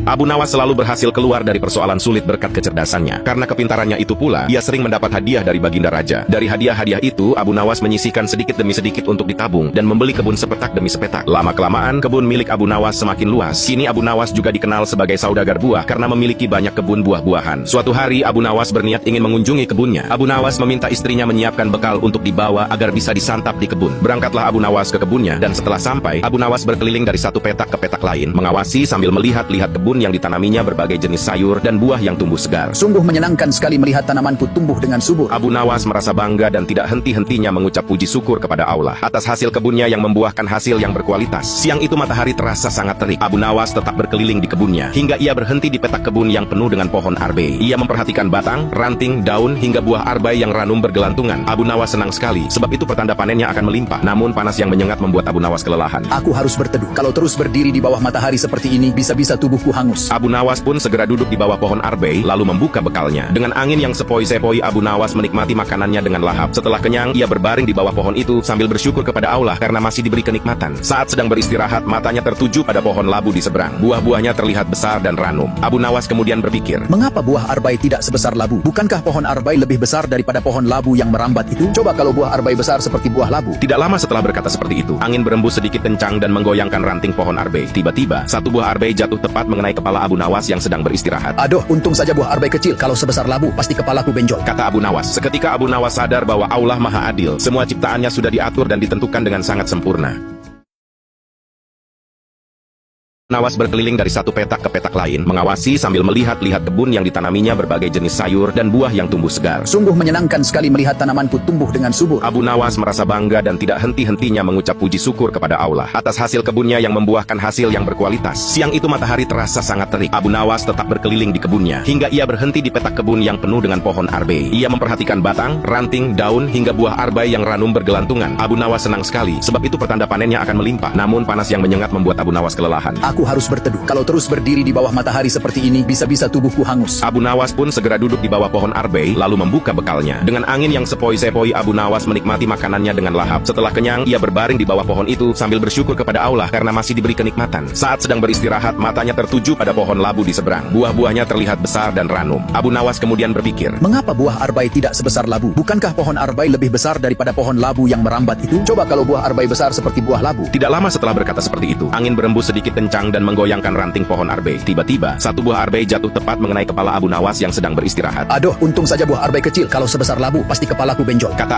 Abu Nawas selalu berhasil keluar dari persoalan sulit berkat kecerdasannya. Karena kepintarannya itu pula, ia sering mendapat hadiah dari Baginda Raja. Dari hadiah-hadiah itu, Abu Nawas menyisihkan sedikit demi sedikit untuk ditabung dan membeli kebun sepetak demi sepetak. Lama-kelamaan, kebun milik Abu Nawas semakin luas. Kini Abu Nawas juga dikenal sebagai saudagar buah karena memiliki banyak kebun buah-buahan. Suatu hari, Abu Nawas berniat ingin mengunjungi kebunnya. Abu Nawas meminta istrinya menyiapkan bekal untuk dibawa agar bisa disantap di kebun. Berangkatlah Abu Nawas ke kebunnya, dan setelah sampai, Abu Nawas berkeliling dari satu petak ke petak lain, mengawasi sambil melihat-lihat kebun yang ditanaminya berbagai jenis sayur dan buah yang tumbuh segar. Sungguh menyenangkan sekali melihat tanamanku tumbuh dengan subur. Abu Nawas merasa bangga dan tidak henti-hentinya mengucap puji syukur kepada Allah atas hasil kebunnya yang membuahkan hasil yang berkualitas. Siang itu matahari terasa sangat terik. Abu Nawas tetap berkeliling di kebunnya, hingga ia berhenti di petak kebun yang penuh dengan pohon arbei. Ia memperhatikan batang, ranting, daun, hingga buah arbei yang ranum bergelantungan. Abu Nawas senang sekali, sebab itu pertanda panennya akan melimpah. Namun panas yang menyengat membuat Abu Nawas kelelahan. Aku harus berteduh. Kalau terus berdiri di bawah matahari seperti ini, bisa-bisa tubuhku hangus. Abu Nawas pun segera duduk di bawah pohon arbei, lalu membuka bekalnya. Dengan angin yang sepoi-sepoi, Abu Nawas menikmati makanannya dengan lahap. Setelah kenyang, ia berbaring di bawah pohon itu sambil bersyukur kepada Allah karena masih diberi kenikmatan. Saat sedang beristirahat, matanya tertuju pada pohon labu di seberang. Buah-buahnya terlihat besar dan ranum. Abu Nawas kemudian berpikir, mengapa buah arbei tidak sebesar labu? Bukankah pohon arbei lebih besar daripada pohon labu yang merambat itu? Coba kalau buah arbei besar seperti buah labu. Tidak lama setelah berkata seperti itu, angin berembus sedikit kencang dan menggoyangkan ranting pohon arbei. Tiba-tiba, satu buah arbei jatuh tepat mengenai kepala Abu Nawas yang sedang beristirahat. Aduh, untung saja buah arbei kecil. Kalau sebesar labu, pasti kepalaku benjol, kata Abu Nawas. Seketika Abu Nawas sadar bahwa Allah Maha Adil. Semua ciptaannya sudah diatur dan ditentukan dengan sangat sempurna. Nawas berkeliling dari satu petak ke petak lain, mengawasi sambil melihat-lihat kebun yang ditanaminya berbagai jenis sayur dan buah yang tumbuh segar. Sungguh menyenangkan sekali melihat tanamanku tumbuh dengan subur. Abu Nawas merasa bangga dan tidak henti-hentinya mengucap puji syukur kepada Allah atas hasil kebunnya yang membuahkan hasil yang berkualitas. Siang itu matahari terasa sangat terik. Abu Nawas tetap berkeliling di kebunnya, hingga ia berhenti di petak kebun yang penuh dengan pohon arbei. Ia memperhatikan batang, ranting, daun, hingga buah arbei yang ranum bergelantungan. Abu Nawas senang sekali, sebab itu pertanda panennya akan melimpah. Namun panas yang menyengat membuat Abu Nawas kelelahan. Aku harus berteduh. Kalau terus berdiri di bawah matahari seperti ini, bisa-bisa tubuhku hangus. Abu Nawas pun segera duduk di bawah pohon arbei, lalu membuka bekalnya. Dengan angin yang sepoi-sepoi, Abu Nawas menikmati makanannya dengan lahap. Setelah kenyang, ia berbaring di bawah pohon itu sambil bersyukur kepada Allah karena masih diberi kenikmatan. Saat sedang beristirahat, matanya tertuju pada pohon labu di seberang. Buah-buahnya terlihat besar dan ranum. Abu Nawas kemudian berpikir, mengapa buah arbei tidak sebesar labu? Bukankah pohon arbei lebih besar daripada pohon labu yang merambat itu? Coba kalau buah arbei besar seperti buah labu. Tidak lama setelah berkata seperti itu, angin berembus sedikit kencang dan menggoyangkan ranting pohon arbei. Tiba-tiba, satu buah arbei jatuh tepat mengenai kepala Abu Nawas yang sedang beristirahat. Aduh, untung saja buah arbei kecil. Kalau sebesar labu, pasti kepalaku benjol, kata